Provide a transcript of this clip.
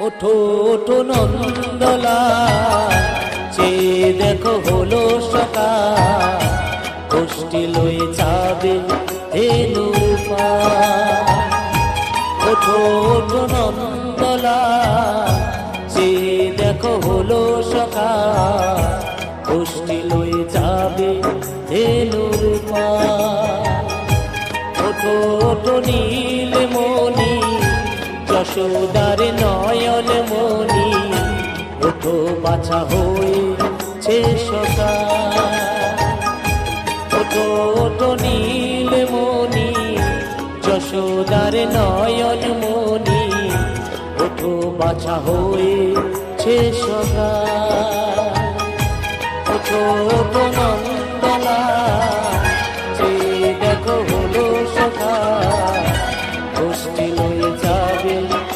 ওঠো ওঠো নন্দলা, চেয়ে দেখো হলো সকাল, গোষ্ঠী লয়ে যাবে ধেনুর পার। ওঠো ওঠো নন্দলা, চেয়ে দেখো হলো সকাল, গোষ্ঠী লয়ে যাবে ধেনুর পার। ওঠো ওঠো নীলমণি, যশোদার নয়ন মণি, ওঠো বাছা হয়েছে সকাল। ওঠো ওঠো নীলমণি, যশোদার নয়ন মণি, ওঠো বাছা হয়েছে সকাল। ওঠো ওঠো নন্দলা।